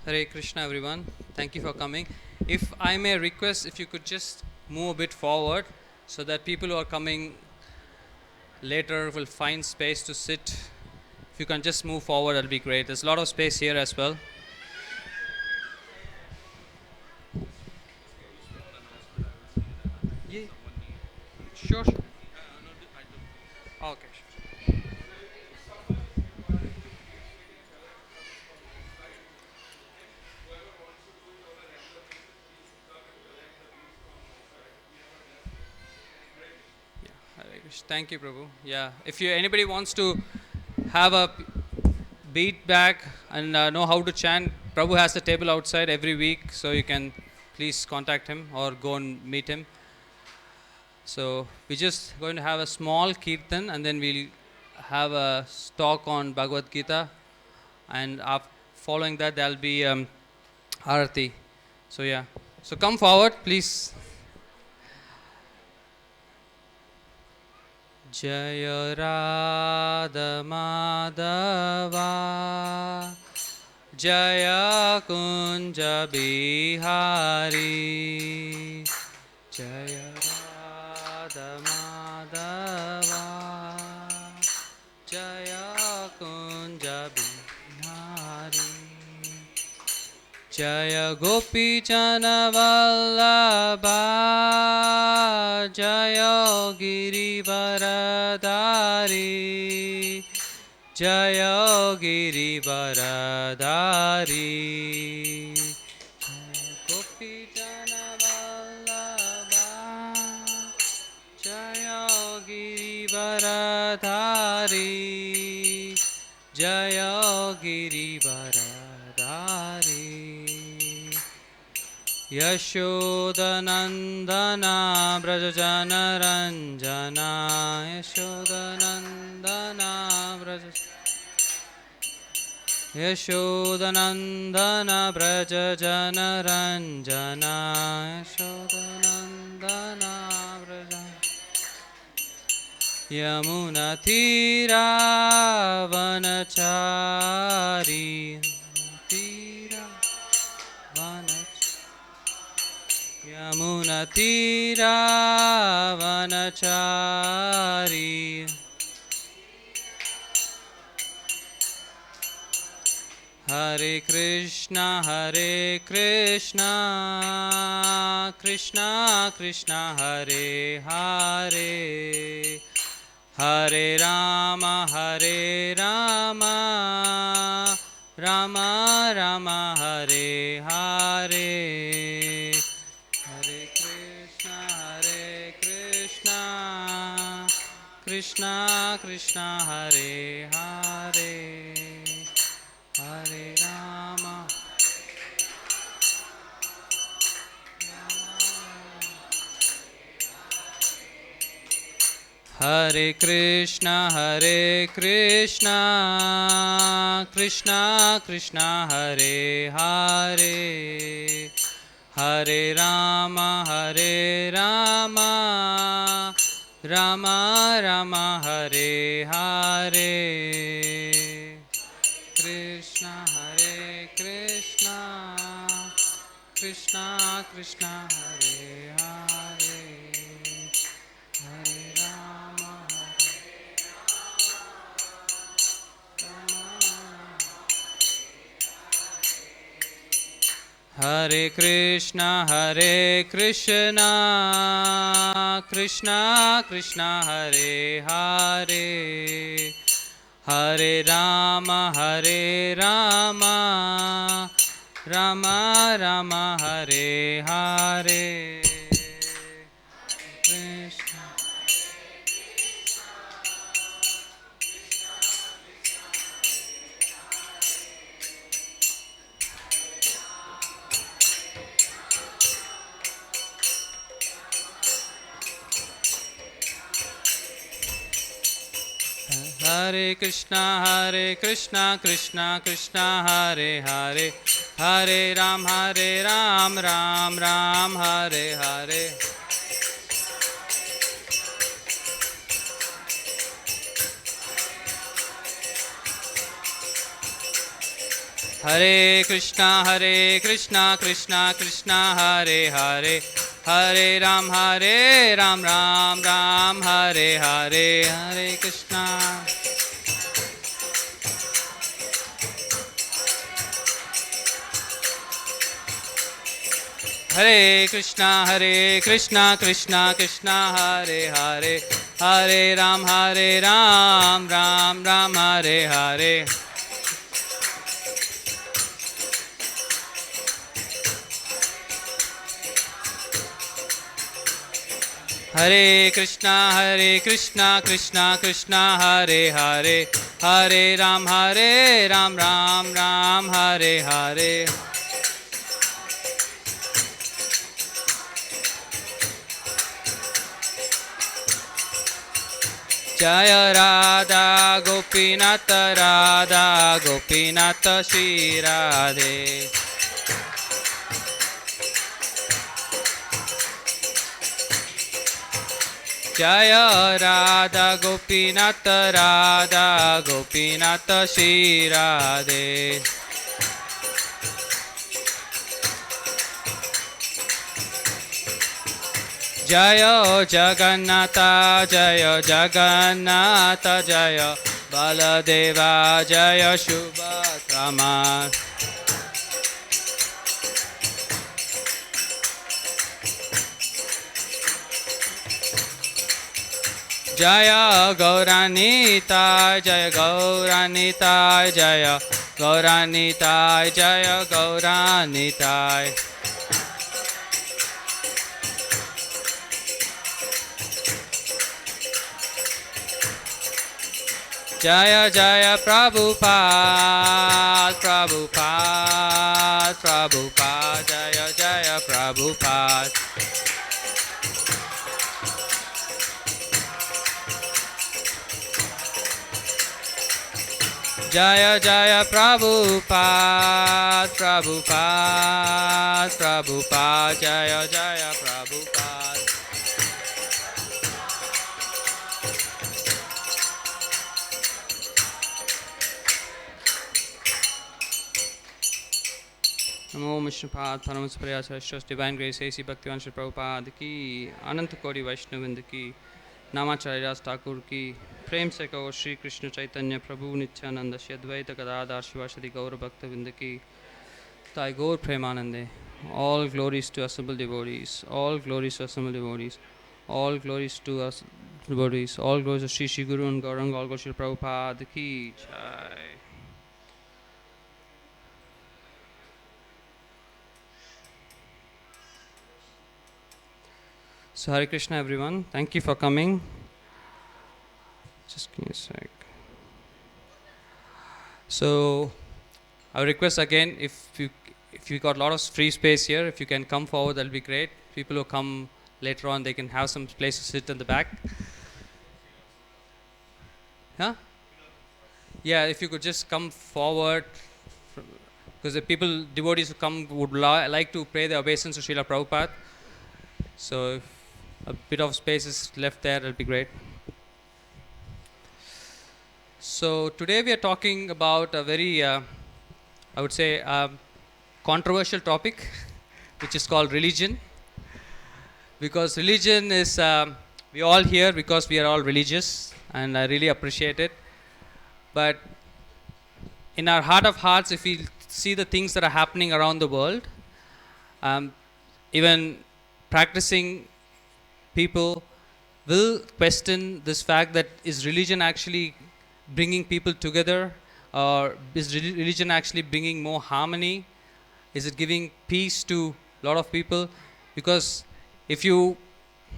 Hare Krishna, everyone. Thank you for coming. If I may request, if you could just move a bit forward so that people who are coming later will find space to sit. If you can just move forward, that'll be great. There's a lot of space here as well. Yeah, sure. Okay, sure. Yeah, Hare Krishna. Thank you, Prabhu. Yeah, if you anybody wants to have a beat back and know how to chant, Prabhu has a table outside every week, so you can please contact him or go and meet him. So we're just going to have a small kirtan and then we'll have a talk on Bhagavad Gita, and following that there'll be Arati. So yeah, so come forward, please. Jaya Radha Madhava Jaya Kunja Bihari Jaya Radha Madhava Jaya Kunja Bihari Jaya Gopi Jana Vallabha Jaya Giri Varadari Jaya Giri Varadari Jaya Gopi Jana Vallabha Jaya Giri Varadari Jaya Giri Varadari Yashodanandana Brajajana Ranjana Yashodanandana Yashodanandana Brajajana Ranjana Yashodanandana Brajajana Yamuna Tira Vanachari Tira Vanachari Yamuna Tira Vanachari Hare Krishna Krishna Krishna Hare Hare Hare Rama Rama Rama Hare Hare Hare Krishna Krishna Krishna Hare Hare Hare Rama Hare Krishna Krishna Krishna Hare Hare Hare Rama Rama Rama Hare Hare Krishna Krishna Krishna Hare Hare Hare Rama Hare Krishna Krishna Krishna Hare Hare Hare Rama Rama Rama Hare Hare Krishna Hare Krishna Krishna Krishna Hare Hare Hare Ram Ram Ram Hare Hare Hare Krishna, Krishna Krishna, Hare Hare, Hare Ram, Ram Ram, Hare Hare, Hare Krishna. Hare Krishna, Krishna Krishna, Hare Hare, Hare Ram, Ram Ram, Hare Hare. Hare Krishna, Krishna Hare Hare, Hare Ram, Ram Hare Hare. Jaya Radha Gopinatha, Radha Gopinatha Shri Radhe. Jaya Radha Gopinatha, Radha Gopinatha Shri Radhe. Jaya Jagannatha, Jaya Jagannatha, Jaya Baladeva, Jaya Subhadrama. Jaya Gauranita, Jaya Gauranita, Jaya Gauranita, Jaya Gauranita. Jaya Jaya Prabhupada, Prabhupada, Prabhupada, Jaya Jaya Prabhupada. Jaya Jaya Prabhupada, Prabhupada, Prabhupada, Jaya Jaya Prabhupada. Namo Vishnupada, Paramaspriyasya, Divine Grace, A.C. Bhaktivan Shri Prabhupada ki, Ananta Kodi Vaishnavind ki, Namacharya Thakur ki, Prem se kaho Shri Krishna Chaitanya Prabhu Nithyananda Shri Advaita Gadadhar Shivashadi Gaura Bhaktavind ki, Thai Gaur Premanande. All glories to assembled devotees, all glories to assembled devotees, all glories to us devotees, all glories to Shri Shri Guru and Gauranga, all glories to Prabhupada ki Jai. So Hare Krishna everyone, thank you for coming. Just give me a sec. So I request again, if you got a lot of free space here, if you can come forward, that'll be great. People who come later on, they can have some place to sit in the back. Huh? Yeah, if you could just come forward, because the people, devotees who come would like to pray the obeisance to Srila Prabhupada. So if a bit of space is left there, that'll be great. So today we are talking about a very, I would say, controversial topic, which is called religion. Because religion is, we all here because we are all religious, and I really appreciate it. But in our heart of hearts, if we see the things that are happening around the world, even practicing people will question this fact that is religion actually bringing people together, or is religion actually bringing more harmony? Is it giving peace to a lot of people? Because if you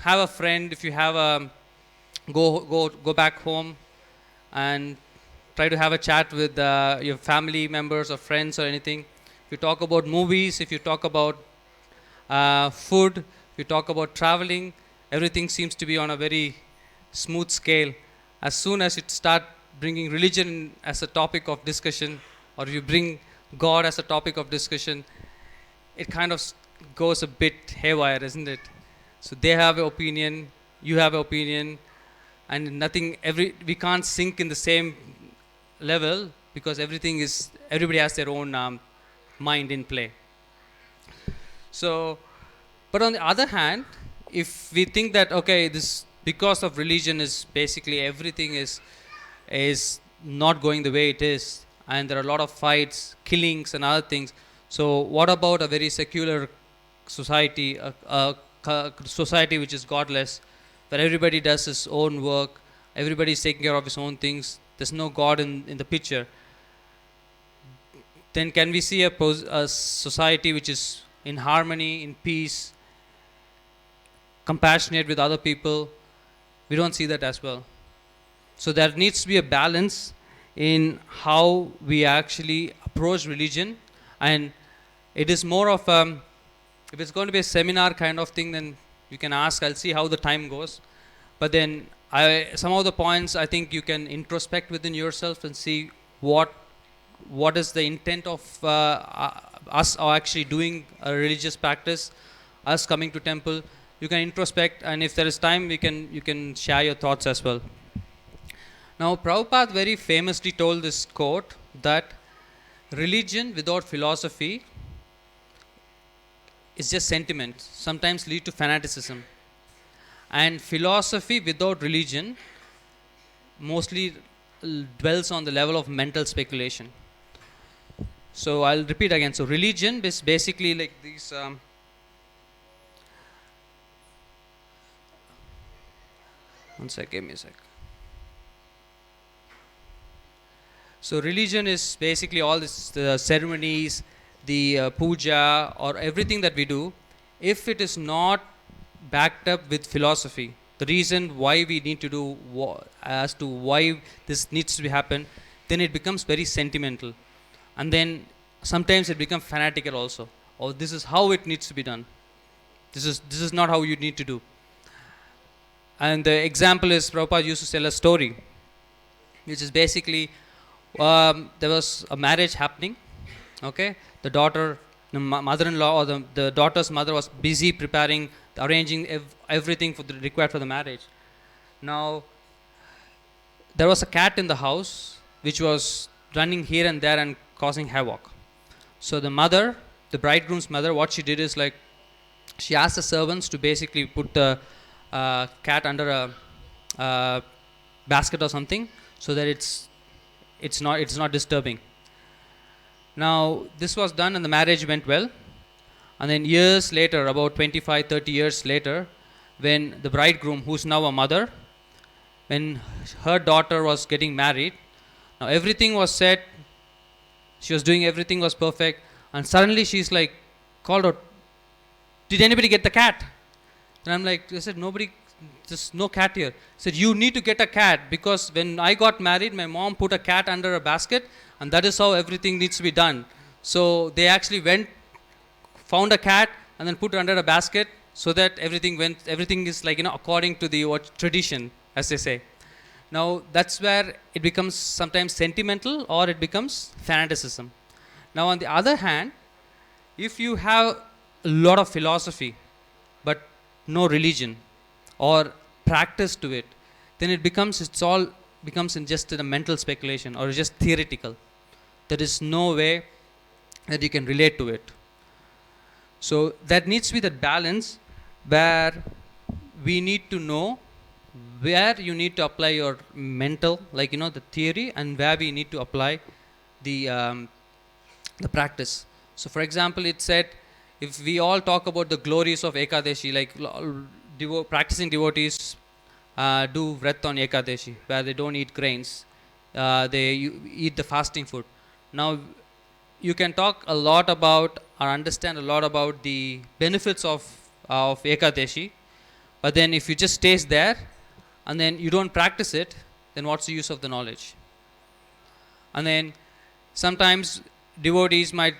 have a friend, if you have a go back home and try to have a chat with your family members or friends or anything, if you talk about movies, if you talk about food, if you talk about traveling, everything seems to be on a very smooth scale. As soon as you start bringing religion as a topic of discussion, or you bring God as a topic of discussion, it kind of goes a bit haywire, isn't it? So they have an opinion, you have an opinion, and we can't sync in the same level, because everything is everybody has their own mind in play. So, but on the other hand, if we think that okay, this because of religion is basically everything is not going the way it is, and there are a lot of fights, killings, and other things. So, what about a very secular society, a society which is godless, where everybody does his own work, everybody is taking care of his own things, there's no God in the picture? Then can we see a society which is in harmony, in peace, compassionate with other people? We don't see that as well. So there needs to be a balance in how we actually approach religion, and it is more of if it's going to be a seminar kind of thing, then you can ask. I'll see how the time goes. But then some of the points I think you can introspect within yourself and see what is the intent of us actually doing a religious practice, us coming to temple. You can introspect, and if there is time, you can share your thoughts as well. Now, Prabhupada very famously told this quote that religion without philosophy is just sentiment, sometimes lead to fanaticism, and philosophy without religion mostly dwells on the level of mental speculation. So I'll repeat again. So religion is basically like these one sec, give me a sec. So religion is basically all this ceremonies, the puja, or everything that we do. If it is not backed up with philosophy, the reason why we need to do as to why this needs to be happen, then it becomes very sentimental, and then sometimes it becomes fanatical also. Or this is how it needs to be done. This is not how you need to do. And the example is Prabhupada used to tell a story, which is basically there was a marriage happening. Okay, the daughter, the mother-in-law, or the daughter's mother was busy preparing, arranging everything required for the marriage. Now, there was a cat in the house which was running here and there and causing havoc. So the mother, the bridegroom's mother, what she did is like she asked the servants to basically put the cat under a basket or something, so that it's not disturbing. Now this was done and the marriage went well. And then years later, about 25-30 years later, when the bridegroom, who's now a mother, when her daughter was getting married, now everything was set, she was doing everything was perfect, and suddenly she's like called out, "Did anybody get the cat?" And I'm like, I said, "Nobody, there's no cat here." I said, "You need to get a cat, because when I got married, my mom put a cat under a basket, and that is how everything needs to be done." So they actually went, found a cat, and then put it under a basket, so that everything is like, according to the tradition, as they say. Now that's where it becomes sometimes sentimental, or it becomes fanaticism. Now on the other hand, if you have a lot of philosophy but no religion or practice to it, then it's all becomes in just a mental speculation, or just theoretical. There is no way that you can relate to it. So that needs to be that balance, where we need to know where you need to apply your mental, like the theory, and where we need to apply the practice. So for example, it said, if we all talk about the glories of Ekadashi, like practicing devotees do vrat on Ekadashi, where they don't eat grains, they eat the fasting food. Now you can talk a lot about, or understand a lot about the benefits of Ekadashi, but then if you just stays there and then you don't practice it, then what's the use of the knowledge? And then sometimes devotees might,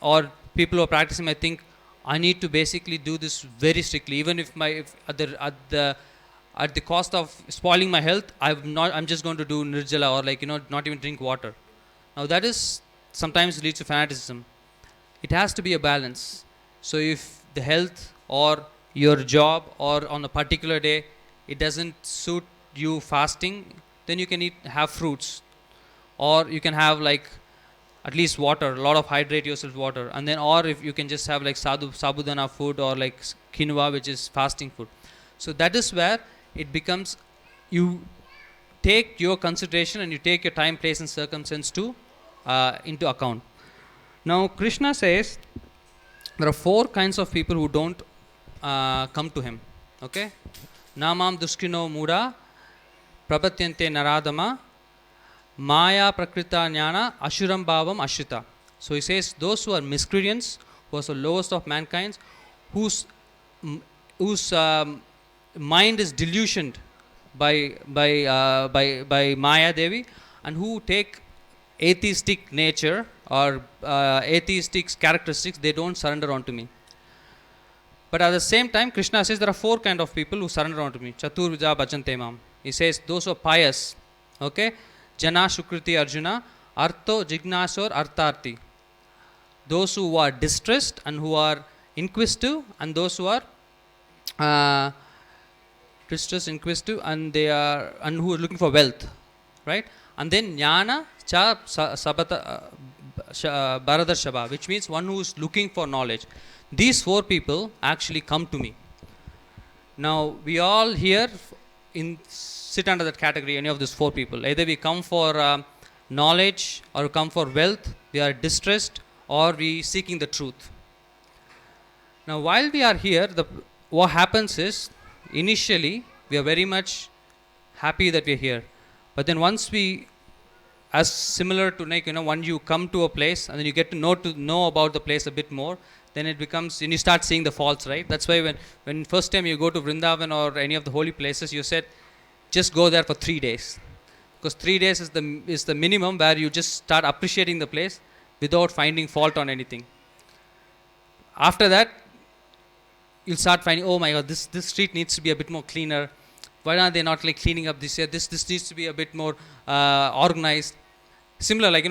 or people who are practicing might think, I need to basically do this very strictly, even if at the cost of spoiling my health, I'm just going to do nirjala, or not even drink water. Now that is sometimes leads to fanaticism. It has to be a balance. So if the health or your job, or on a particular day it doesn't suit you fasting, then you can have fruits, or you can have at least water, a lot of hydrate yourself water, and then or if you can just have like sabudana food or like quinoa, which is fasting food. So that is where it becomes, you take your consideration and you take your time, place, and circumstance to into account. Now Krishna says there are 4 kinds of people who don't come to him. Okay, namam duskino muda prapatyante naradama maya prakrita jnana ashuram bhavam ashrita. So he says those who are miscreants, who are the lowest of mankind, whose mind is delusioned by Maya Devi, and who take atheistic nature or atheistic characteristics, they don't surrender onto me. But at the same time, Krishna says there are 4 kind of people who surrender onto me. Chaturvija bhajante mam. He says those who are pious, okay, Jana Shukriti Arjuna, Artho Jignasor Artharti. Those who are distressed and who are inquisitive, and those who are distressed, inquisitive, and they are and who are looking for wealth, right? And then Jnana Cha Sabata Bharadar Shaba, which means one who is looking for knowledge. These 4 people actually come to me. Now we all here sit under that category, any of these 4 people. Either we come for knowledge, or come for wealth, we are distressed, or we seeking the truth. Now while we are here, what happens is, initially we are very much happy that we are here, but then once we, as similar to like, when you come to a place and then you get to know about the place a bit more, then it becomes, and you start seeing the faults, right? That's why when first time you go to Vrindavan or any of the holy places, you said just go there for 3 days, because 3 days is the minimum where you just start appreciating the place without finding fault on anything. After that, you'll start finding, oh my God, this street needs to be a bit more cleaner. Why are they not like cleaning up this year? This needs to be a bit more organized. Similar, like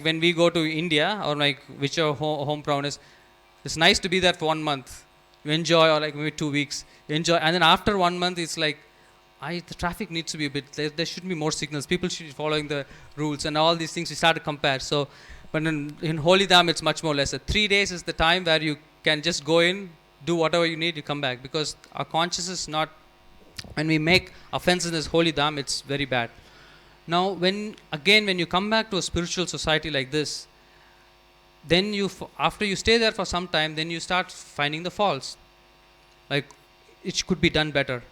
when we go to India or like whichever home town is, it's nice to be there for 1 month. You enjoy, or like maybe 2 weeks. You enjoy, and then after 1 month, it's like, the traffic needs to be a bit. There should be more signals. People should be following the rules and all these things. We start to compare. So, but in Holy Dham, it's much more lesser. 3 days is the time where you can just go in, do whatever you need, you come back, because our consciousness is not. When we make offense in this Holy Dham, it's very bad. Now, when you come back to a spiritual society like this, then after you stay there for some time, then you start finding the faults. Like, it could be done better.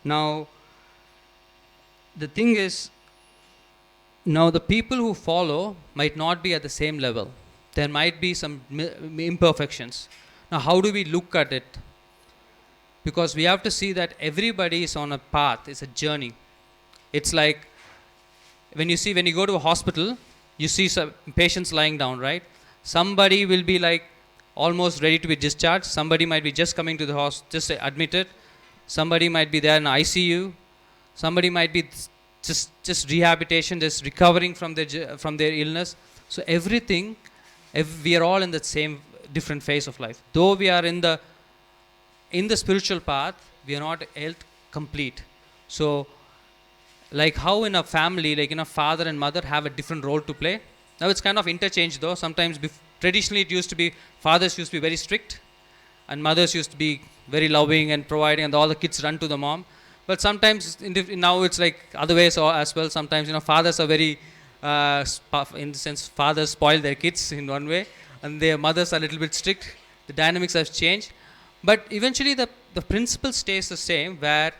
Now, the thing is, now the people who follow might not be at the same level. There might be some imperfections. Now, how do we look at it? Because we have to see that everybody is on a path, it's a journey. It's like when you go to a hospital, you see some patients lying down, right? Somebody will be like almost ready to be discharged. Somebody might be just coming to the hospital, just admitted. Somebody might be there in ICU. Somebody might be just rehabilitation, just recovering from their illness. So everything, we are all in the same different phase of life. Though we are in the spiritual path, we are not held complete. So, like how in a family, like father and mother have a different role to play. Now it's kind of interchange though. Sometimes traditionally it used to be fathers used to be very strict, and mothers used to be very loving and providing, and all the kids run to the mom. But sometimes now it's like other ways as well. Sometimes fathers are very, in the sense, fathers spoil their kids in one way, and their mothers are a little bit strict. The dynamics have changed, but eventually the principle stays the same, where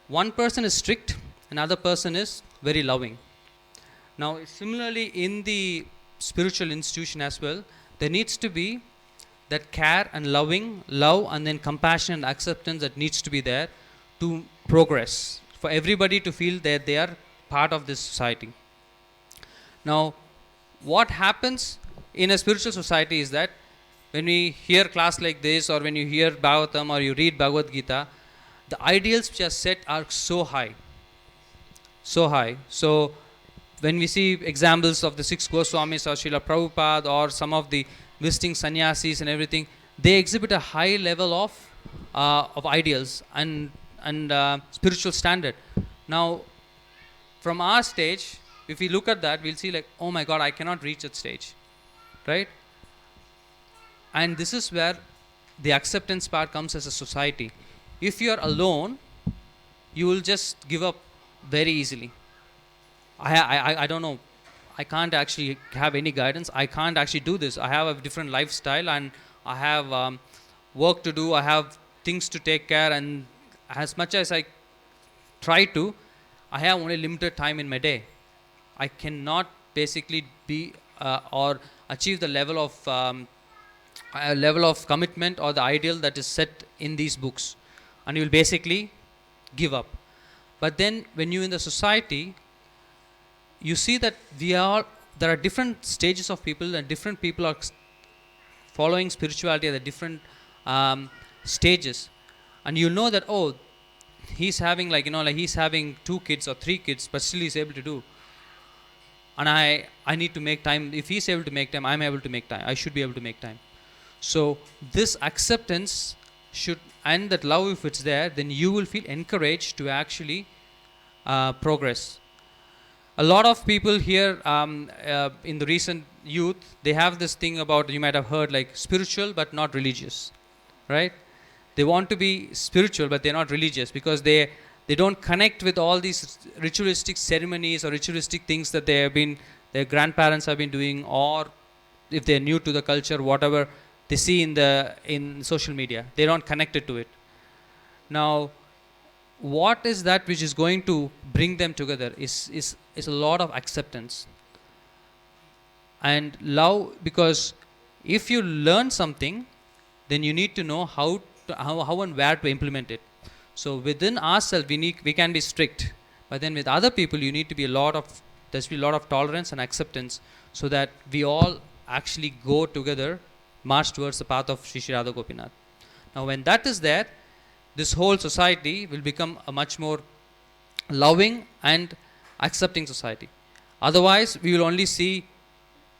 one person is strict, another person is very loving. Now, similarly in the spiritual institution as well, there needs to be that care and love, and then compassion and acceptance that needs to be there to progress, for everybody to feel that they are part of this society. Now, what happens in a spiritual society is that when we hear class like this, or when you hear Bhagavatam or you read Bhagavad Gita, the ideals which are set are so high. So when we see examples of the 6 Goswamis or Srila Prabhupada or some of the visiting sannyasis and everything, they exhibit a high level of ideals and spiritual standard. Now, from our stage, if we look at that, we'll see like, oh my God, I cannot reach that stage, right? And this is where the acceptance part comes as a society. If you are alone, you will just give up very easily. I don't know. I can't actually have any guidance. I can't actually do this. I have a different lifestyle, and I have work to do. I have things to take care, and as much as I try to, I have only limited time in my day. I cannot basically be or achieve the level of commitment or the ideal that is set in these books, and you will basically give up. But then when you in the society, you see that there are different stages of people, and different people are following spirituality at the different stages, and you know that, oh, he's having like he's having 2 kids or 3 kids, but still he's able to do. And I need to make time. If he's able to make time, I'm able to make time. I should be able to make time. So this acceptance should, and that love, if it's there, then you will feel encouraged to actually progress. A lot of people here in the recent youth, they have this thing about, you might have heard, like spiritual but not religious, right? They want to be spiritual but they're not religious, because they don't connect with all these ritualistic ceremonies or ritualistic things that their grandparents have been doing, or if they're new to the culture, whatever they see in social media, they don't connect it to it. Now, what is that which is going to bring them together is a lot of acceptance and love, because if you learn something, then you need to know how and where to implement it. So within ourselves, we can be strict, but then with other people, you need to be a lot of tolerance and acceptance, so that we all actually go together, march towards the path of Sri Sri Radha Gopinath. Now, when that is there, this whole society will become a much more loving and accepting society. Otherwise, we will only see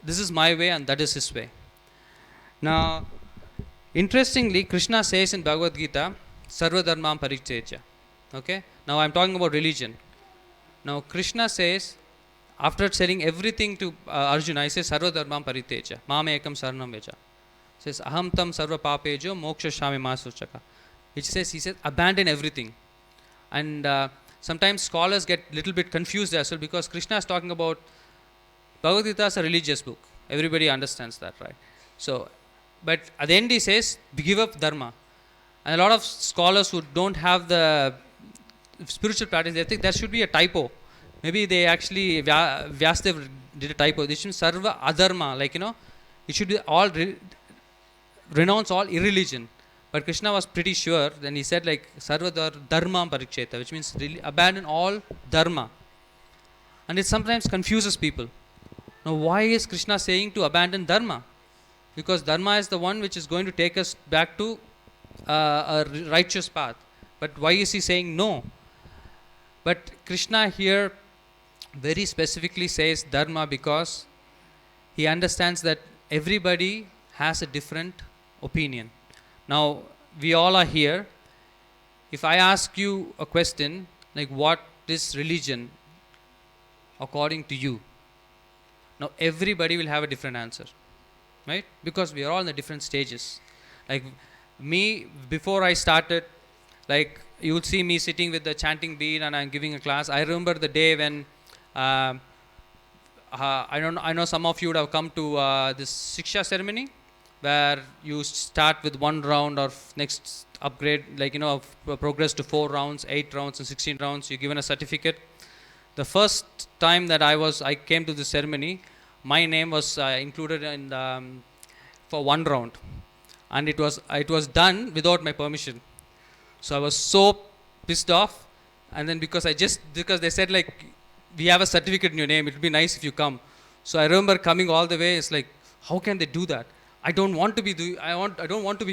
this is my way and that is his way. Now, interestingly, Krishna says in Bhagavad Gita, Sarva Dharmam Parityajya. Okay? Now, I am talking about religion. Now, Krishna says, after telling everything to Arjuna, he says, Sarva Dharmam Parityajya, Mam Ekam Saranam Veja. Says, Aham Tam Sarva Papejo Moksha Shami Masuchaka. He says, abandon everything. And sometimes scholars get a little bit confused as well, because Krishna is talking about, Bhagavad Gita is a religious book. Everybody understands that, right? So, but at the end he says, give up dharma. And a lot of scholars who don't have the spiritual practice, they think there should be a typo. Maybe they actually, Vyasadeva did a typo. This should be sarva adharma, it should be all, renounce all irreligion. But Krishna was pretty sure, then he said sarva dharma pariksheta, which means really abandon all dharma. And it sometimes confuses people. Now, why is Krishna saying to abandon dharma? Because dharma is the one which is going to take us back to a righteous path. But why is he saying no? But Krishna here very specifically says dharma because he understands that everybody has a different opinion. Now, we all are here. If I ask you a question, like what is religion according to you? Now, everybody will have a different answer, right? Because we are all in the different stages. Like me, before I started, like you would see me sitting with the chanting bead and I'm giving a class. I remember the day when I know some of you would have come to this Shiksha ceremony, where you start with 1 round or next upgrade, progress to 4 rounds, 8 rounds and 16 rounds, you're given a certificate. The first time that I came to the ceremony, my name was included in for 1 round, and it was done without my permission. So I was so pissed off, and then because they said we have a certificate in your name, it would be nice if you come. So I remember coming all the way. It's like, how can they do that? I don't want to be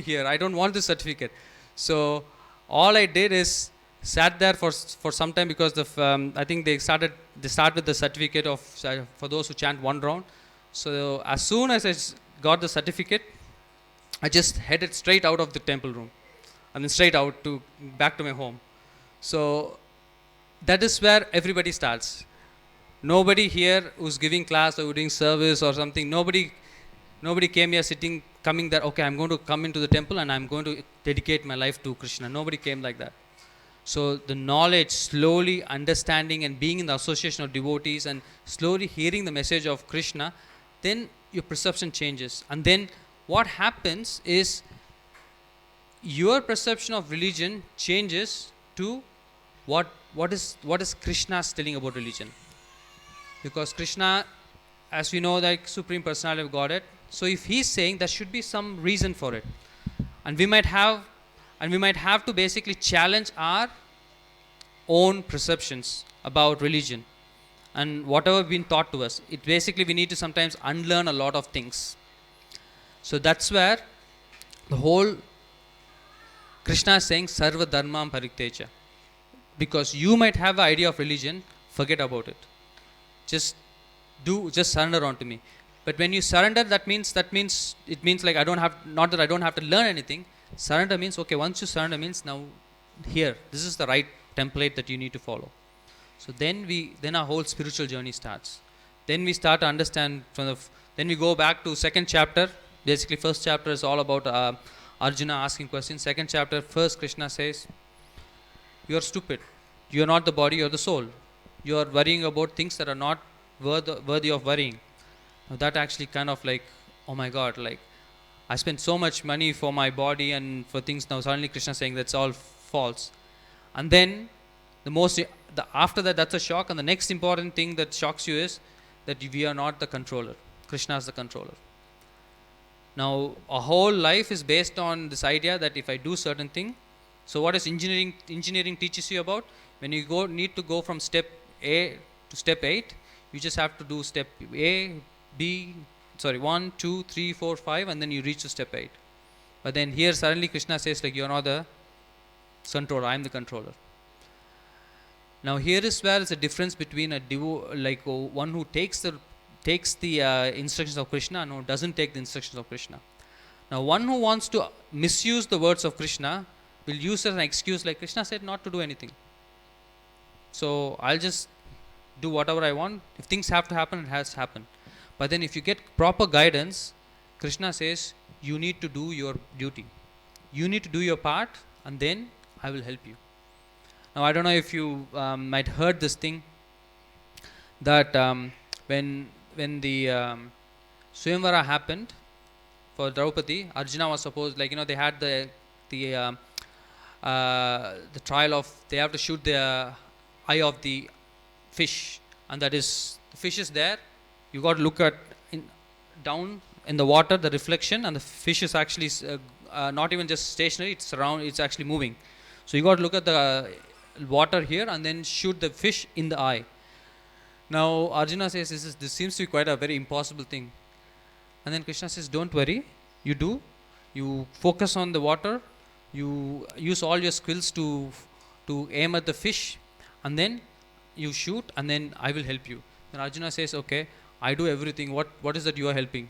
here. I don't want this certificate. So all I did is sat there for some time, because I think they start with the certificate for those who chant 1 round. So as soon as I got the certificate, I just headed straight out of the temple room, and then straight out back to my home. So that is where everybody starts. nobody here who's giving class or doing service or something, nobody came here coming there, okay, I'm going to come into the temple and I'm going to dedicate my life to Krishna. Nobody came like that. So the knowledge, slowly understanding and being in the association of devotees and slowly hearing the message of Krishna, then your perception changes. And then what happens is your perception of religion changes to what is Krishna telling about religion. Because Krishna, as we know, like Supreme Personality of Godhead, so if he's saying, there should be some reason for it. And we might have to basically challenge our own perceptions about religion and whatever been taught to us. It basically, we need to sometimes unlearn a lot of things. So that's where the whole Krishna is saying sarva dharmam pariktecha. Because you might have an idea of religion, forget about it. Just surrender onto me. But when you surrender, it means like not that I don't have to learn anything. Surrender means, okay, once you surrender means now here, this is the right template that you need to follow. So then our whole spiritual journey starts. Then we start to understand then we go back to second chapter. Basically, first chapter is all about Arjuna asking questions. Second chapter, first Krishna says, you are stupid. You are not the body, you are the soul. You are worrying about things that are not worthy of worrying. Now that actually kind of like, oh my God, like I spent so much money for my body and for things. Now suddenly Krishna saying that's all false. And then after that, that's a shock. And the next important thing that shocks you is that we are not the controller. Krishna is the controller. Now, a whole life is based on this idea that if I do certain thing, so what is engineering teaches you about? When you need to go from step A to step 8, you just have to do step A, 1, 2, 3, 4, 5, and then you reach to step 8. But then here suddenly Krishna says like, you're not the controller, I'm the controller. Now here is where is the difference between one who takes the instructions of Krishna and who doesn't take the instructions of Krishna. Now one who wants to misuse the words of Krishna will use as an excuse like Krishna said not to do anything. So I'll just do whatever I want. If things have to happen, it has to happen. But then if you get proper guidance, Krishna says you need to do your duty. You need to do your part and then I will help you. Now I don't know if you might heard this thing that when the Swayamvara happened for Draupadi, Arjuna was supposed, they had the trial of they have to shoot the eye of the fish, and that is the fish is there. You got to look at down in the water, the reflection, and the fish is actually not even just stationary; it's actually moving. So you got to look at the water here and then shoot the fish in the eye. Now Arjuna says this seems to be quite a very impossible thing, and then Krishna says, don't worry, you focus on the water, you use all your skills to aim at the fish, and then you shoot, and then I will help you. Then Arjuna says, okay, I do everything, what is that you are helping?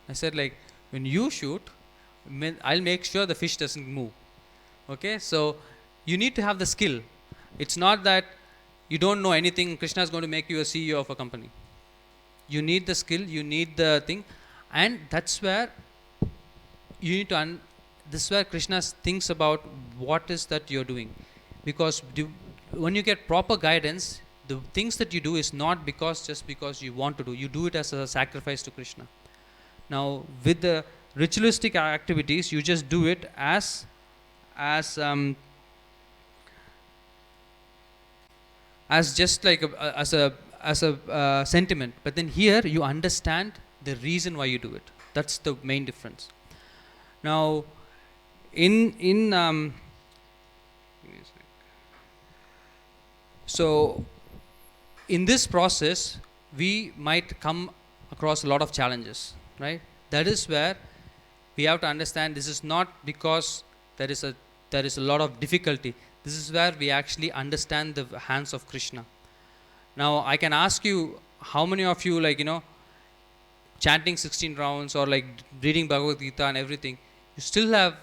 I said, like, when you shoot, I'll make sure the fish doesn't move. Okay, so you need to have the skill. It's not that you don't know anything, Krishna is going to make you a CEO of a company. You need the skill, you need the thing, and that's where you need to this is where Krishna thinks about what is that you're doing. Because when you get proper guidance, the things that you do is not just because you want to do. You do it as a sacrifice to Krishna. Now, with the ritualistic activities, you just do it as just like as a sentiment. But then here you understand the reason why you do it. That's the main difference. Now, so in this process, we might come across a lot of challenges, right? That is where we have to understand this is not because there is a lot of difficulty. This is where we actually understand the hands of Krishna. Now, I can ask you, how many of you, chanting 16 rounds or reading Bhagavad Gita and everything, you still have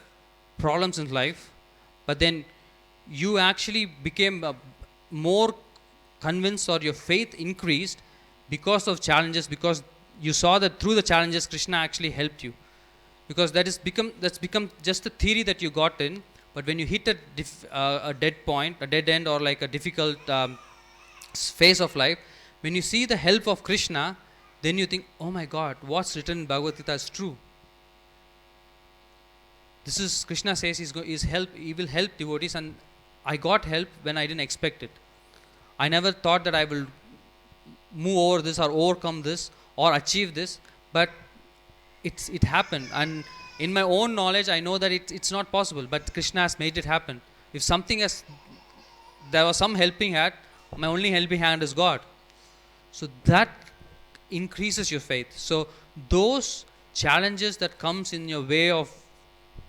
problems in life, but then you actually became more convinced, or your faith increased because of challenges, because you saw that through the challenges Krishna actually helped you. Because that's become just a theory that you got in, but when you hit a dead point, a dead end, or like a difficult phase of life, when you see the help of Krishna, then you think, oh my God, what's written in Bhagavad Gita is true. This is Krishna says he will help devotees, and I got help when I didn't expect it. I never thought that I will move over this or overcome this or achieve this, but it happened. And in my own knowledge, I know that it's not possible, but Krishna has made it happen. If there was some helping hand, my only helping hand is God. So that increases your faith. So those challenges that comes in your way of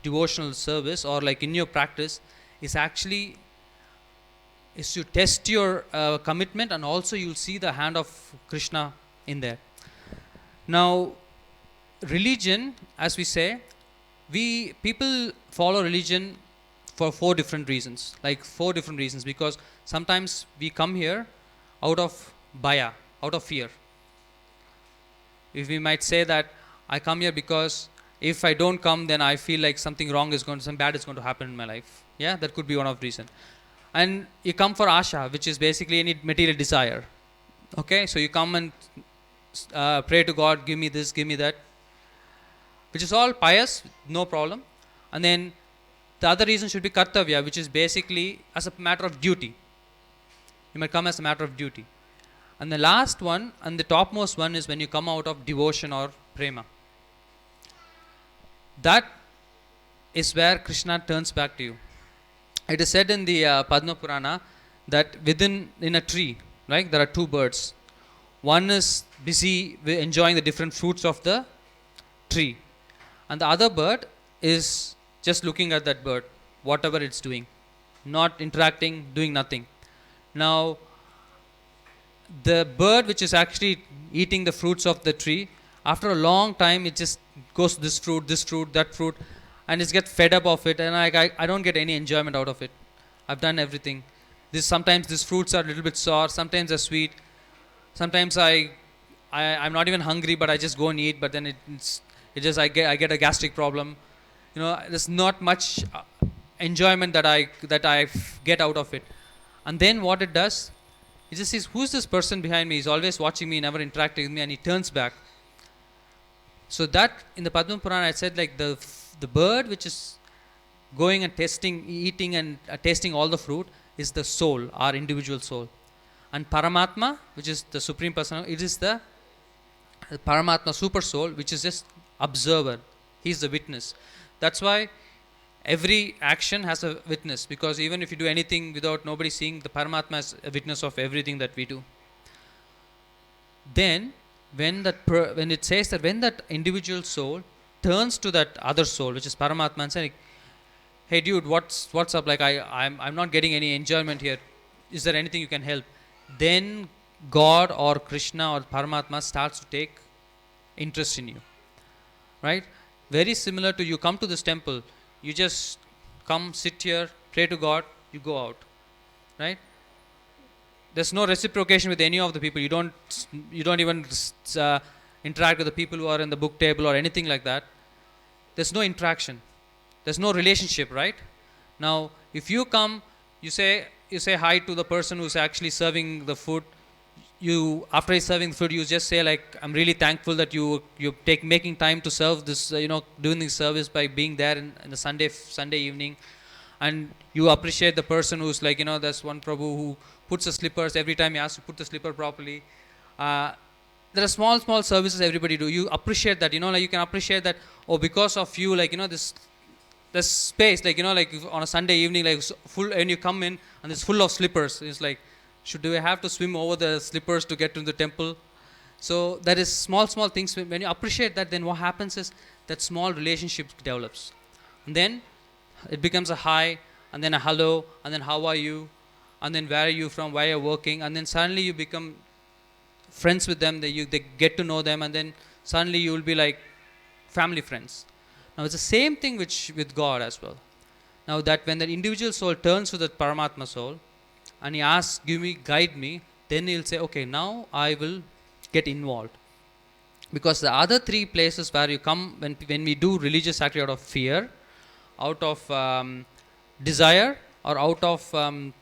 devotional service or like in your practice is to test your commitment, and also you'll see the hand of Krishna in there. Now, religion, as we say, people follow religion for four different reasons, because sometimes we come here out of bhaya, out of fear. If we might say that I come here because if I don't come, then I feel like some bad is going to happen in my life. Yeah, that could be one of the reasons. And you come for asha, which is basically any material desire. Okay, so you come and pray to God, give me this, give me that, which is all pious, no problem. And then the other reason should be kartavya, which is basically as a matter of duty. You might come as a matter of duty. And the last one, and the topmost one, is when you come out of devotion or prema. That is where Krishna turns back to you. It is said in the Padma Purana that in a tree, right, there are two birds. One is busy enjoying the different fruits of the tree, and the other bird is just looking at that bird, whatever it's doing, not interacting, doing nothing. Now, the bird which is actually eating the fruits of the tree, after a long time, it just goes to this fruit, that fruit, and it gets fed up of it, and I don't get any enjoyment out of it. I've done everything. Sometimes these fruits are a little bit sour, sometimes they're sweet, sometimes I'm not even hungry, but I just go and eat, but then I get a gastric problem. There's not much enjoyment that I get out of it. And then what it does, it just says, who's this person behind me? He's always watching me, never interacting with me, and he turns back. So that in the Padma Purana, I said like the bird which is going and eating and tasting all the fruit is the soul, our individual soul. And Paramatma, which is the Supreme Personality, it is the Paramatma super soul, which is just observer. He's the witness. That's why every action has a witness, because even if you do anything without nobody seeing, the Paramatma is a witness of everything that we do. Then when it says that when that individual soul turns to that other soul, which is Paramatma, and saying, hey dude, what's up, like I'm not getting any enjoyment here, is there anything you can help? Then God or Krishna or Paramatma starts to take interest in you, right? Very similar to you come to this temple, you just come, sit here, pray to God, you go out, right? There's no reciprocation with any of the people. You don't even interact with the people who are in the book table or anything like that. There's no interaction. There's no relationship, right? Now, if you come, you say hi to the person who's actually serving the food. After he's serving the food, you just say like, I'm really thankful that you making time to serve this, doing this service by being there in the Sunday evening, and you appreciate the person who's like, there's one Prabhu who puts the slippers every time he has to put the slipper properly. There are small services everybody do. You appreciate that, like you can appreciate that. Oh, because of you, like this space, like like on a Sunday evening, like full, and you come in and it's full of slippers. It's like, do I have to swim over the slippers to get to the temple? So that is small things. When you appreciate that, then what happens is that small relationship develops, and then it becomes a hi, and then a hello, and then how are you, and then where are you from, where you're working, and then suddenly you become friends with them. They get to know them, and then suddenly you will be like family friends. Now it's the same thing with God as well. Now that when the individual soul turns to the Paramatma soul, and he asks, guide me, then he'll say, okay, now I will get involved. Because the other three places where you come, when we do religious activity out of fear, out of desire, or um,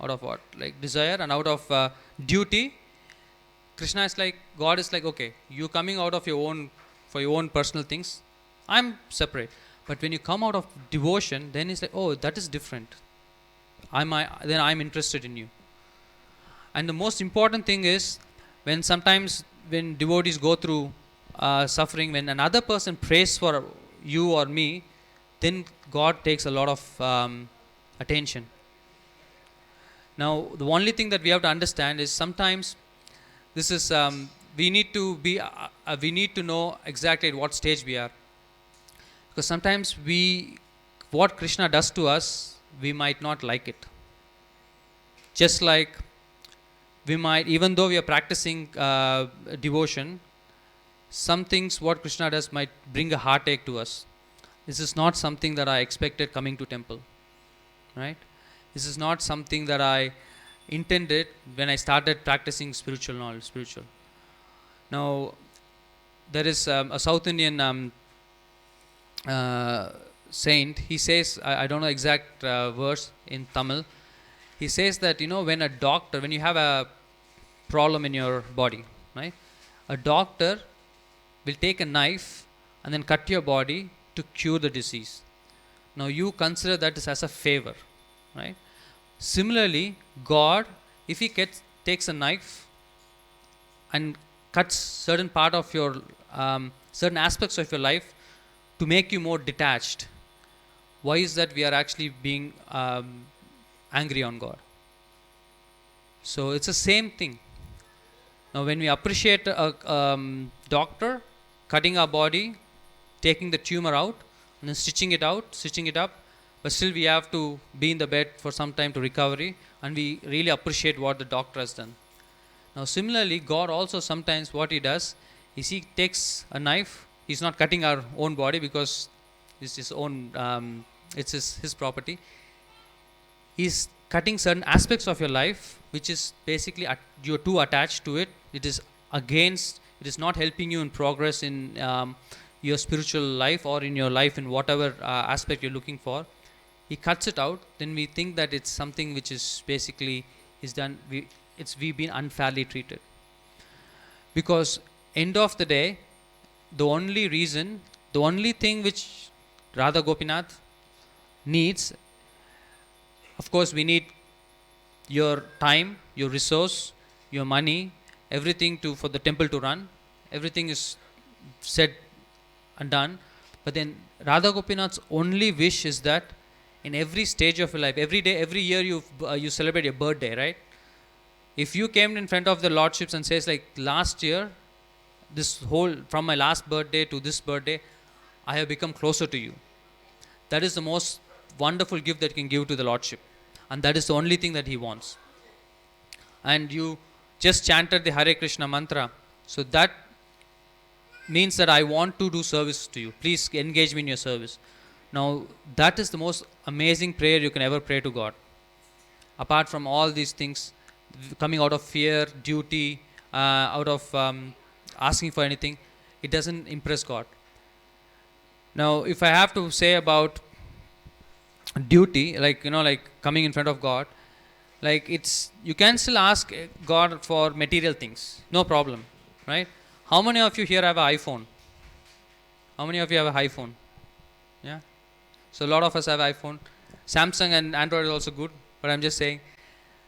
out of what, like desire, and out of duty, Krishna is like, God is like, okay, you coming out of your own, for your own personal things, I'm separate. But when you come out of devotion, then it's like, oh, that is different. Then I'm interested in you. And the most important thing is, when sometimes when devotees go through suffering, when another person prays for you or me, then God takes a lot of attention. Now, the only thing that we have to understand is, sometimes this is we need to know exactly at what stage we are, because sometimes what Krishna does to us, we might not like it. Just like we might, even though we are practicing devotion, some things what Krishna does might bring a heartache to us. This is not something that I expected coming to temple, right? This is not something that I intended when I started practicing spiritual knowledge. Now, there is a South Indian saint. He says, I don't know exact verse in Tamil. He says that, when you have a problem in your body, right? A doctor will take a knife and then cut your body to cure the disease. Now, you consider that as a favor, right? Similarly, God, if He takes a knife and cuts certain part of your, certain aspects of your life to make you more detached, why is that we are actually being angry on God? So it's the same thing. Now, when we appreciate a doctor cutting our body, taking the tumor out, and then stitching it up, but still we have to be in the bed for some time to recovery, and we really appreciate what the doctor has done. Now, similarly, God also sometimes what He does is He takes a knife. He's not cutting our own body because it's His own, it's His property. He's cutting certain aspects of your life, which is basically you're too attached to it. It is not helping you in progress in your spiritual life, or in your life in whatever aspect you're looking for. He cuts it out. Then we think that it's something which is basically is done. We've been unfairly treated. Because end of the day, the only thing which Radha Gopinath needs, of course, we need your time, your resource, your money, everything for the temple to run. Everything is said and done. But then Radha Gopinath's only wish is that in every stage of your life, every day, every year you celebrate your birthday, right? If you came in front of the lordships and says like, last year, from my last birthday to this birthday, I have become closer to you. That is the most wonderful gift that you can give to the lordship, and that is the only thing that he wants. And you just chanted the Hare Krishna mantra, so that means that I want to do service to you. Please engage me in your service. Now, that is the most amazing prayer you can ever pray to God. Apart from all these things, coming out of fear, duty, out of asking for anything, it doesn't impress God. Now, if I have to say about duty, like coming in front of God, like you can still ask God for material things, no problem, right? How many of you here have an iPhone? How many of you have an iPhone? Yeah. So a lot of us have iPhone. Samsung and Android is also good, but I'm just saying.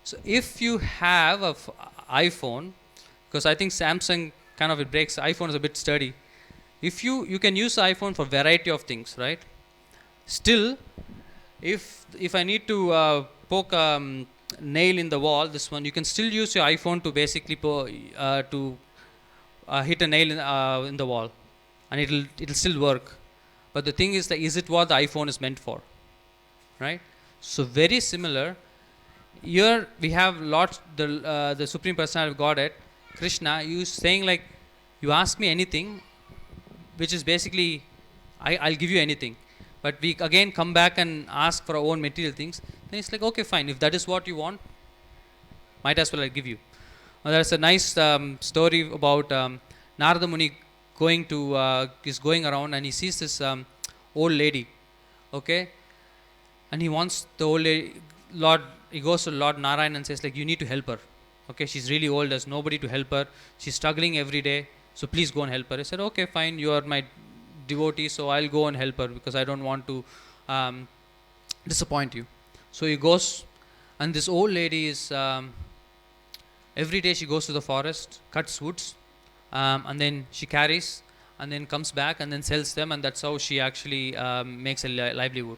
So if you have an iPhone, because I think Samsung kind of it breaks, iPhone is a bit sturdy. If you can use the iPhone for variety of things, right? Still, if I need to poke a nail in the wall, this one, you can still use your iPhone to basically hit a nail in the wall, and it'll still work. But the thing is, is it what the iPhone is meant for, right? So very similar. Here we have the Supreme Personality of Godhead, Krishna. You saying like, you ask me anything, which is basically, I'll give you anything. But we again come back and ask for our own material things. Then it's like, okay, fine. If that is what you want, might as well I give you. There's a nice story about Narada Muni is going around and he sees this old lady, okay, and he wants the old lady, Lord. He goes to Lord Narayan and says like, you need to help her, okay, she's really old, there's nobody to help her, she's struggling every day, so please go and help her. He said, okay, fine, you are my devotee, so I'll go and help her because I don't want to um, disappoint you. So he goes, and this old lady is every day she goes to the forest, cuts woods, and then she carries, and then comes back and then sells them, and that's how she actually makes a livelihood.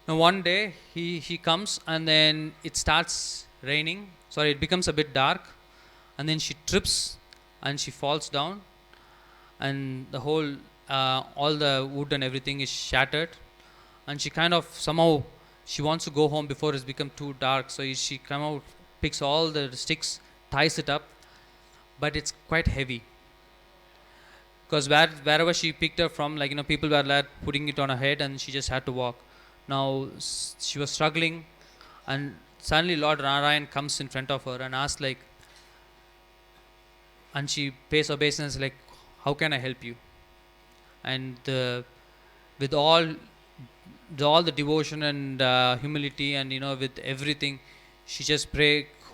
Now one day he comes and then it starts raining. Sorry, it becomes a bit dark, and then she trips and she falls down, and the whole all the wood and everything is shattered, and she kind of somehow she wants to go home before it's become too dark. So she come out, picks all the sticks, ties it up, but it's quite heavy because wherever she picked her from, like people were like putting it on her head, and she just had to walk. Now she was struggling, and suddenly Lord Narayan comes in front of her and asks like, and she pays obeisance like, how can I help you? And with all the devotion and humility, and with everything, she just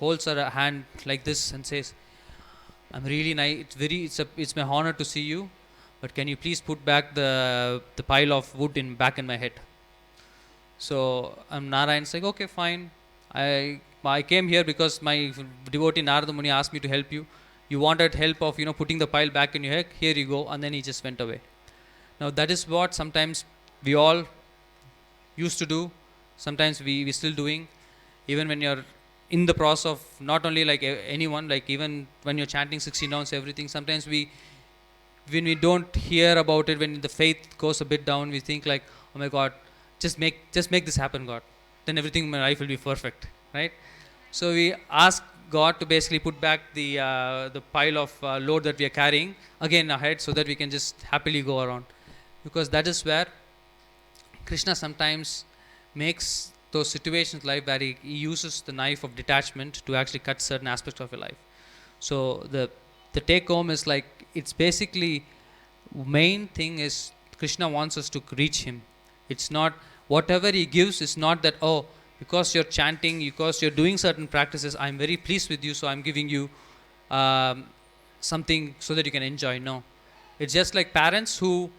holds her hand like this and says, I'm really nice. It's my honor to see you, but can you please put back the pile of wood back in my head? So Narayan's like, okay, fine. I came here because my devotee Narada Muni asked me to help you. You wanted help of putting the pile back in your head. Here you go. And then he just went away. Now that is what sometimes we all used to do. Sometimes we still doing, even when you're in the process of not only like anyone, like even when you're chanting 16 rounds, everything. Sometimes when we don't hear about it, when the faith goes a bit down, we think like, oh my God, just make this happen, God. Then everything in my life will be perfect, right? So we ask God to basically put back the pile of load that we are carrying again ahead, so that we can just happily go around, because that is where Krishna sometimes makes those situations life where he uses the knife of detachment to actually cut certain aspects of your life. So the take home is like, it's basically main thing is Krishna wants us to reach him. It's not whatever he gives is not that, oh, because you're chanting, because you're doing certain practices, I'm very pleased with you, so I'm giving you something so that you can enjoy. No, it's just like parents who,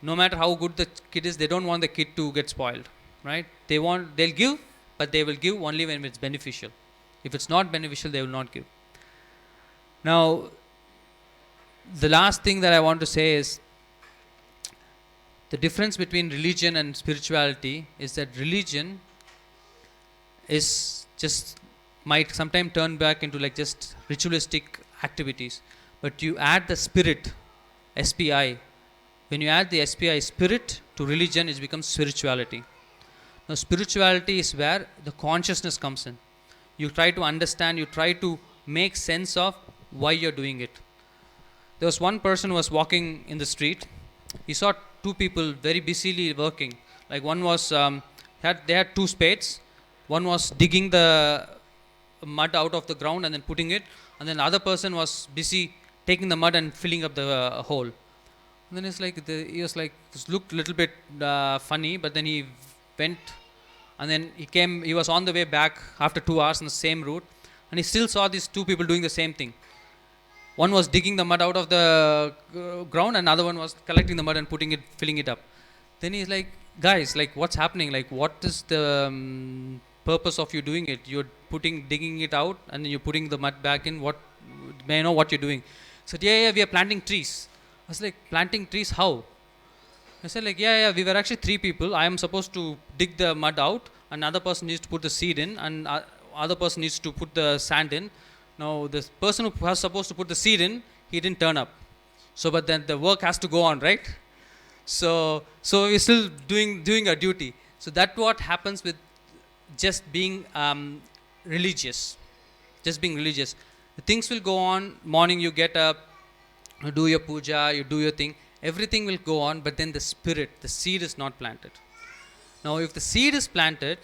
no matter how good the kid is, they don't want the kid to get spoiled, right? They'll give, but they will give only when it's beneficial. If it's not beneficial, they will not give. Now, the last thing that I want to say is, the difference between religion and spirituality is that religion is just might sometimes turn back into like just ritualistic activities, but you add the spirit, SPI. When you add the SPI, spirit, to religion, it becomes spirituality. Now spirituality is where the consciousness comes in. You try to understand, you try to make sense of why you're doing it. There was one person who was walking in the street. He saw two people very busily working. Like one was they had two spades. One was digging the mud out of the ground and then putting it, and then the other person was busy taking the mud and filling up the hole. And then he was like, this looked a little bit funny, but then he went, and then he was on the way back after 2 hours on the same route, and he still saw these two people doing the same thing. One was digging the mud out of the ground, and another one was collecting the mud and filling it up. Then he's like, guys, like, what's happening? Like, what is the purpose of you doing it? You're digging it out, and then you're putting the mud back in. What, may I know what you're doing? He said, yeah, we are planting trees. I was like, planting trees, how? I said like, yeah, we were actually three people. I am supposed to dig the mud out, another person needs to put the seed in, and other person needs to put the sand in. Now, the person who was supposed to put the seed in, he didn't turn up. So, but then the work has to go on, right? So we're still doing our duty. So that's what happens with just being religious. Just being religious. The things will go on. Morning you get up, you do your puja, you do your thing. Everything will go on, but then the spirit, the seed is not planted. Now, if the seed is planted,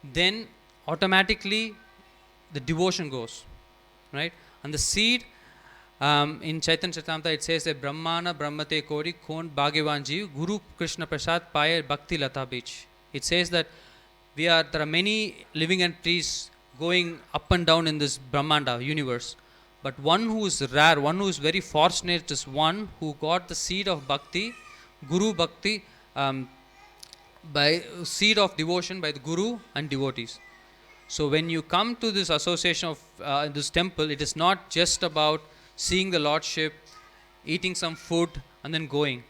then automatically the devotion goes. right? And the seed, in Chaitanya Charitamrita it says that Brahmana Brahmate Kori Kon Bhagyavan Jeev Guru Krishna Prasad Paye Bhakti Lata Beach. It says that there are many living entities going up and down in this Brahmanda universe. But one who is rare, one who is very fortunate is one who got the seed of bhakti, Guru Bhakti, by seed of devotion by the Guru and devotees. So when you come to this association of this temple, it is not just about seeing the Lordship, eating some food and then going.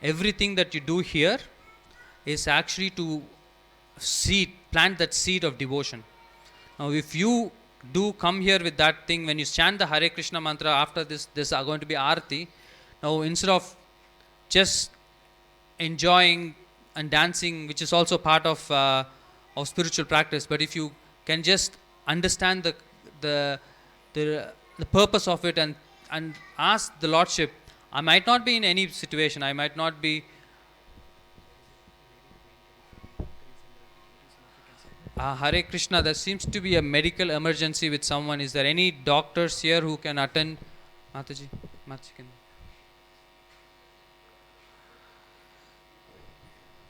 Everything that you do here is actually to plant that seed of devotion. Now if you do come here with that thing, when you chant the Hare Krishna mantra after this are going to be Aarti. Now instead of just enjoying and dancing, which is also part of spiritual practice, but if you can just understand the purpose of it and ask the Lordship, I might not be in any situation, I might not be Hare Krishna, there seems to be a medical emergency with someone. Is there any doctors here who can attend? Mataji, can.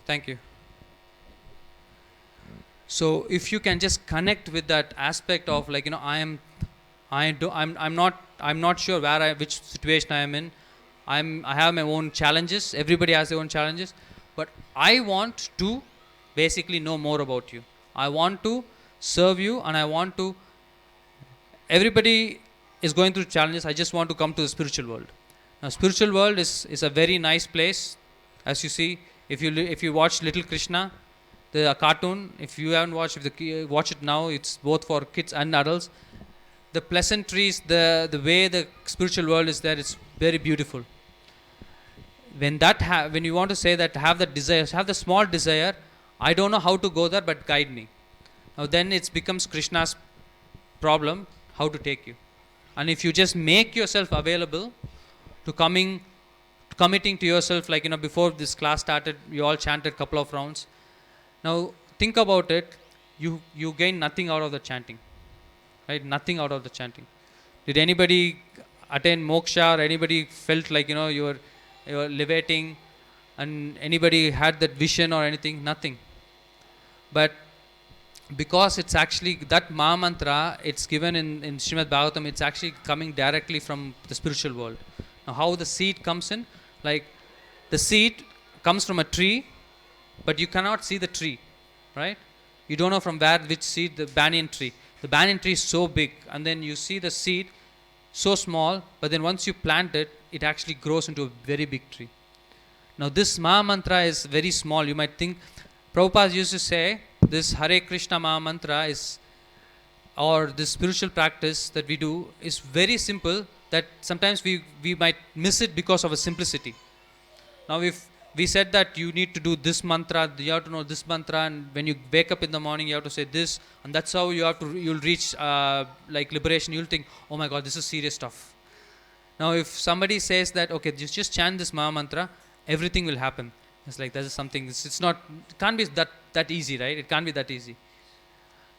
Thank you. So if you can just connect with that aspect of like, I'm not sure which situation I am in. I have my own challenges. Everybody has their own challenges, but I want to basically know more about you. I want to serve you, and I want to. Everybody is going through challenges. I just want to come to the spiritual world. Now, spiritual world is a very nice place, as you see. If you watch Little Krishna, the cartoon, if you haven't watched, watch it now. It's both for kids and adults. The pleasantries, the way the spiritual world is there, it's very beautiful. When you want to say that, have the desire, have the small desire. I don't know how to go there, but guide me. Now then it becomes Krishna's problem, how to take you. And if you just make yourself available to committing to yourself, like before this class started, you all chanted a couple of rounds. Now think about it, you gain nothing out of the chanting, right? Nothing out of the chanting. Did anybody attain moksha, or anybody felt like you were levitating, and anybody had that vision or anything? Nothing. But because it's actually that Maha Mantra, it's given in Srimad Bhagavatam, it's actually coming directly from the spiritual world. Now how the seed comes in, like the seed comes from a tree, but you cannot see the tree, right? You don't know from which seed, the banyan tree. The banyan tree is so big, and then you see the seed so small, but then once you plant it, it actually grows into a very big tree. Now this Maha Mantra is very small. You might think, Prabhupada used to say, this Hare Krishna Maha Mantra or this spiritual practice that we do is very simple, that sometimes we might miss it because of a simplicity. Now if we said that you need to do this mantra, you have to know this mantra, and when you wake up in the morning you have to say this, and that's how you'll reach like liberation. You'll think, oh my God, this is serious stuff. Now if somebody says that, okay, just chant this Maha Mantra, everything will happen. It's like that is something, it can't be that easy, right? It can't be that easy.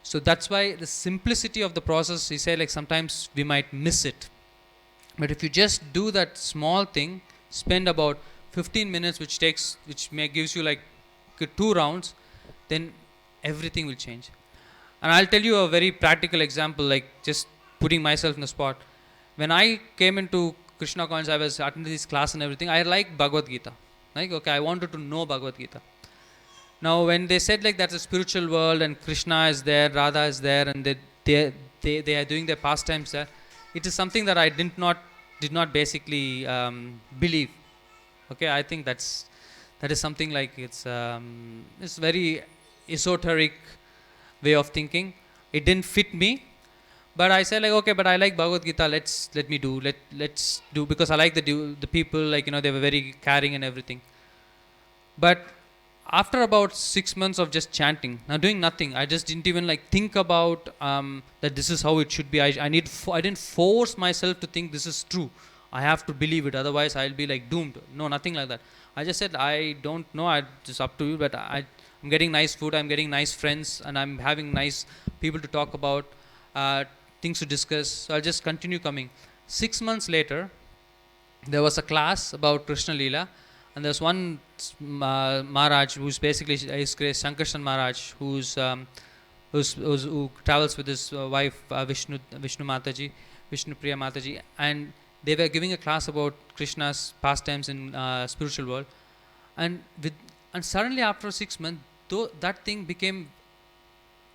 So that's why the simplicity of the process, he said, like sometimes we might miss it. But if you just do that small thing, spend about 15 minutes, which gives you like 2 rounds, then everything will change. And I'll tell you a very practical example, like just putting myself in the spot. When I came into Krishna Coins, I was attending this class and everything. I liked Bhagavad Gita. Like, okay, I wanted to know Bhagavad Gita. Now, when they said like that's a spiritual world and Krishna is there, Radha is there, and they are doing their pastimes there, it is something that I did not basically believe. Okay, I think that is something like it's very esoteric way of thinking. It didn't fit me. But I said like, okay, but I like Bhagavad Gita. Let's do, because I like the people, like they were very caring and everything. But after about 6 months of just chanting, now doing nothing, I just didn't even like think about that this is how it should be. I didn't force myself to think this is true. I have to believe it, otherwise I'll be like doomed. No, nothing like that. I just said, I don't know. It's up to you. But I'm getting nice food. I'm getting nice friends, and I'm having nice people to talk about. things to discuss. So I'll just continue coming. 6 months later, there was a class about Krishna Leela, and there's one Maharaj who's basically is Shankarshan Maharaj, who travels with his wife Vishnu Mataji, Vishnu Priya Mataji, and they were giving a class about Krishna's pastimes in spiritual world, and suddenly after 6 months, though that thing became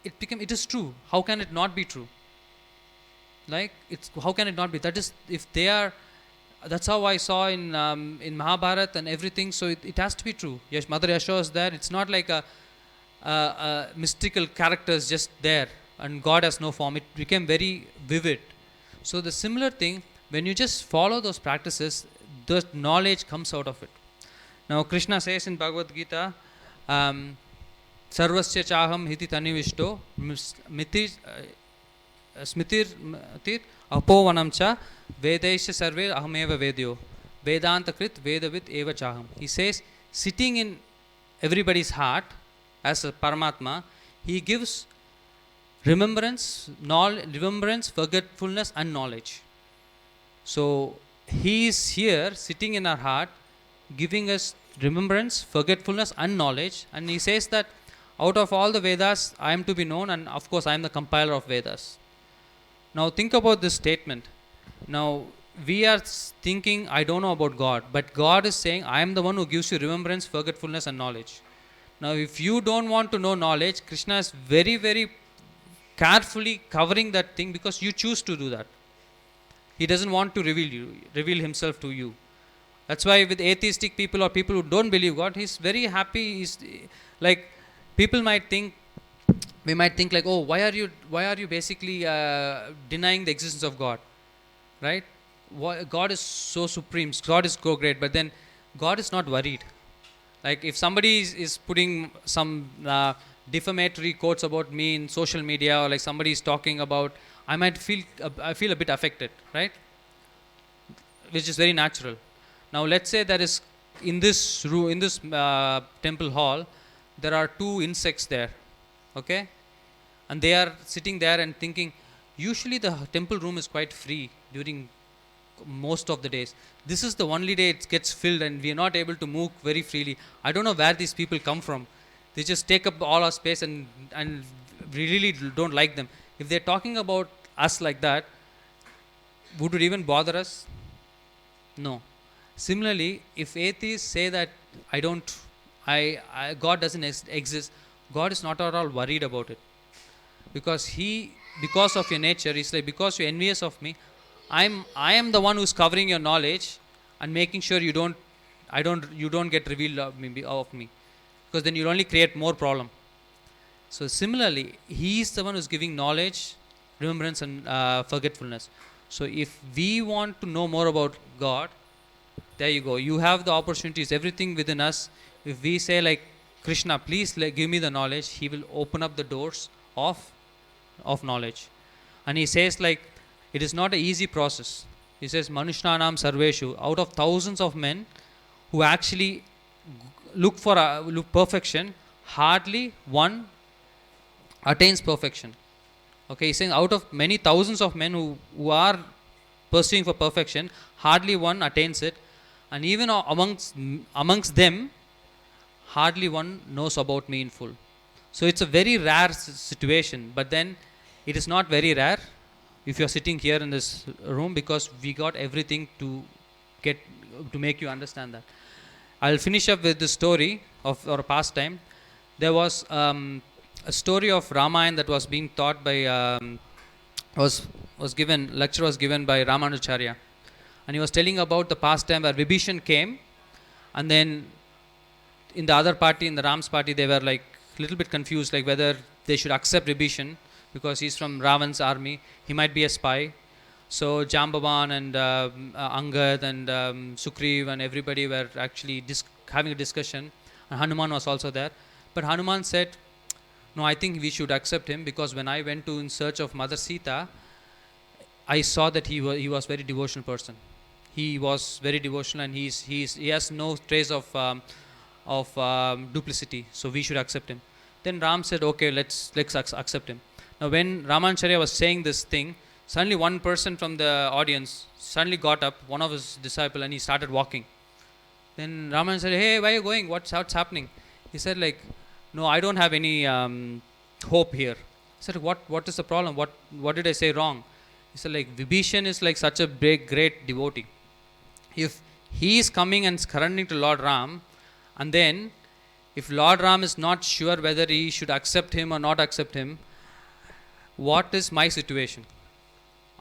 it is true. How can it not be true? Like, it's how can it not be? That is, if they are, that's how I saw in Mahabharata and everything. So it has to be true. Yes, Mother Yashoda is there. It's not like a mystical characters just there and God has no form. It became very vivid. So the similar thing, when you just follow those practices, the knowledge comes out of it. Now Krishna says in Bhagavad Gita, Sarvasya chaham hiti tanivishto smritir apovanam cha vedaisya sarve ahameva vedyo vedanta krit vedavit eva chaham. He says, sitting in everybody's heart as a Paramatma, he gives remembrance, forgetfulness and knowledge. So he is here sitting in our heart, giving us remembrance, forgetfulness and knowledge. And he says that out of all the Vedas, I am to be known, and of course I am the compiler of Vedas. Now think about this statement. Now we are thinking, I don't know about God, but God is saying, I am the one who gives you remembrance, forgetfulness and knowledge. Now if you don't want to know knowledge, Krishna is very, very carefully covering that thing, because you choose to do that. He doesn't want to reveal himself to you. That's why with atheistic people or people who don't believe God, he's very happy. He's like, people might think, we might think like, oh, why are you basically denying the existence of God, right? God is so supreme, God is so great, but then God is not worried. Like if somebody is putting some defamatory quotes about me in social media, or like somebody is talking about, I feel a bit affected, right? Which is very natural. Now let's say there is in this room, in this temple hall, there are 2 insects there, okay, and they are sitting there and thinking. Usually the temple room is quite free during most of the days. This is the only day it gets filled and we are not able to move very freely. I don't know where these people come from. They just take up all our space, and we really don't like them. If they're talking about us like that, would it even bother us? No. Similarly, if atheists say that God doesn't exist, God is not at all worried about it, because of your nature, he's like, because you're envious of me, I am the one who's covering your knowledge and making sure you don't get revealed of me, because then you'll only create more problem. So similarly, he is the one who's giving knowledge, remembrance and forgetfulness. So if we want to know more about God, there you go. You have the opportunities, everything within us. If we say like, Krishna, please give me the knowledge, he will open up the doors of knowledge. And he says like, it is not an easy process. He says, Manushyanam sarveshu, out of thousands of men who actually look for perfection, hardly one attains perfection. Okay, he's saying out of many thousands of men who are pursuing for perfection, hardly one attains it. And even amongst them, hardly one knows about me in full. So it's a very rare situation, but then it is not very rare if you are sitting here in this room, because we got everything to make you understand that. I'll finish up with the story of our pastime. There was a story of Ramayana that was being taught by lecture was given by Ramanujacharya, and he was telling about the pastime where Vibhishan came, and then in the other party, in the Ram's party, they were like a little bit confused, like whether they should accept Vibhishan because he's from Ravan's army. He might be a spy. So Jambavan and Angad and Sugriv and everybody were actually having a discussion, and Hanuman was also there. But Hanuman said, no, I think we should accept him, because when I went in search of Mother Sita, I saw that he was very devotional person. He was very devotional, and he has no trace of duplicity, so we should accept him. Then Ram said, okay, let's accept him. Now when Ramanacharya was saying this thing, Suddenly one person from the audience suddenly got up, one of his disciple, and he started walking. Then Raman said, "Hey, where are you going? What's happening?" He said, like, "No, I don't have any hope here." He said, "What is the problem? What did I say wrong?" He said, like, Vibhishan is like such a big, great devotee. If he is coming and surrendering to Lord Ram, and then if Lord Ram is not sure whether he should accept him or not accept him, what is my situation?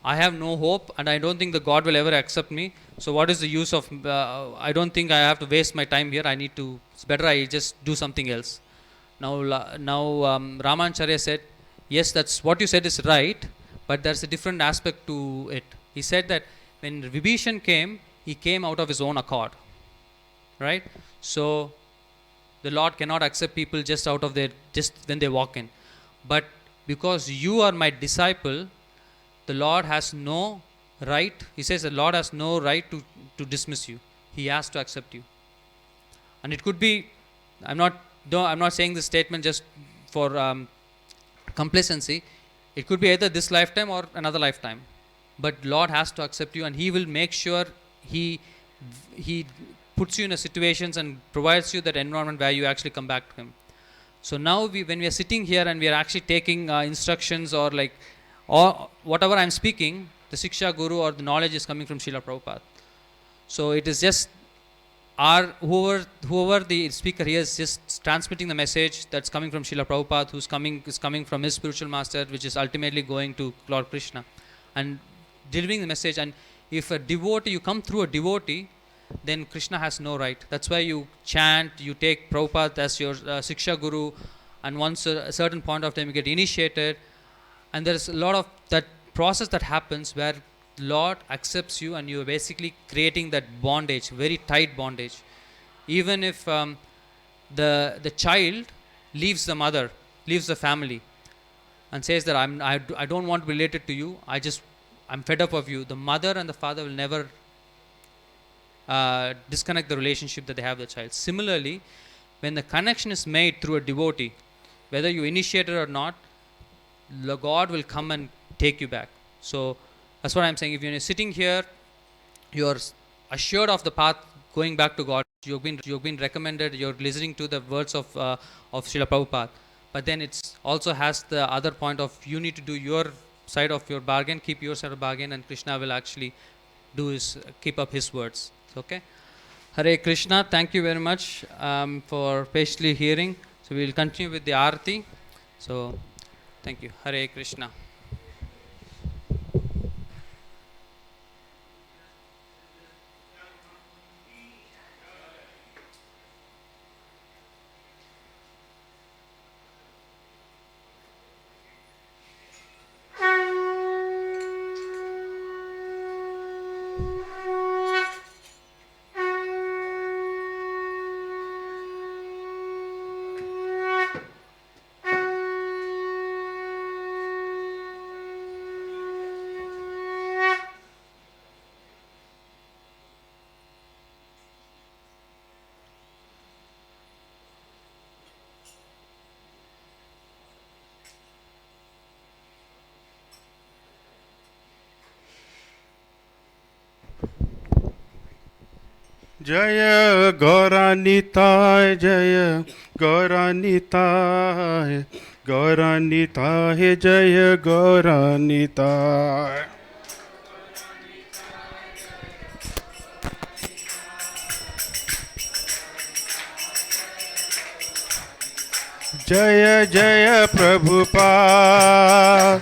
I have no hope, and I don't think the God will ever accept me. So what is the use of? I don't think I have to waste my time here. I need to. It's better I just do something else. Now, Ramancharya said, yes, that's what you said is right, but there's a different aspect to it. He said that when Vibhishan came, he came out of his own accord, right? So the Lord cannot accept people just out of their just when they walk in, but because you are my disciple, the Lord has no right. He says the Lord has no right to dismiss you. He has to accept you. And it could be, I'm not saying this statement just for complacency. It could be either this lifetime or another lifetime. But Lord has to accept you, and He will make sure He puts you in a situations and provides you that environment where you actually come back to Him. So now when we are sitting here and we are actually taking instructions or like, or whatever I'm speaking, the Siksha Guru or the knowledge is coming from Srila Prabhupada. So it is just whoever the speaker here is just transmitting the message that's coming from Srila Prabhupada, is coming from his spiritual master, which is ultimately going to Lord Krishna, and delivering the message. And if a devotee, you come through a devotee, then Krishna has no right. That's why you chant, you take Prabhupada as your Siksha Guru, and once a certain point of time you get initiated, and there is a lot of that process that happens where Lord accepts you, and you are basically creating that bondage, very tight bondage. Even if the child leaves the mother, leaves the family, and says that I don't want to be related to you, I'm fed up of you, the mother and the father will never disconnect the relationship that they have with the child. Similarly, when the connection is made through a devotee, whether you initiate it or not, God will come and take you back. So that's what I'm saying. If you're sitting here, you're assured of the path going back to God. You've been recommended. You're listening to the words of Srila Prabhupada. But then it's also has the other point of you need to do your side of your bargain, keep your side of bargain, and Krishna will actually keep up his words. Okay. Hare Krishna. Thank you very much for patiently hearing. So we will continue with the Aarti. So thank you. Hare Krishna. Jaya Gauranitai, Jaya Gauranitai, Gauranitai, Jaya Gauranitai. Jaya Jaya Prabhupada,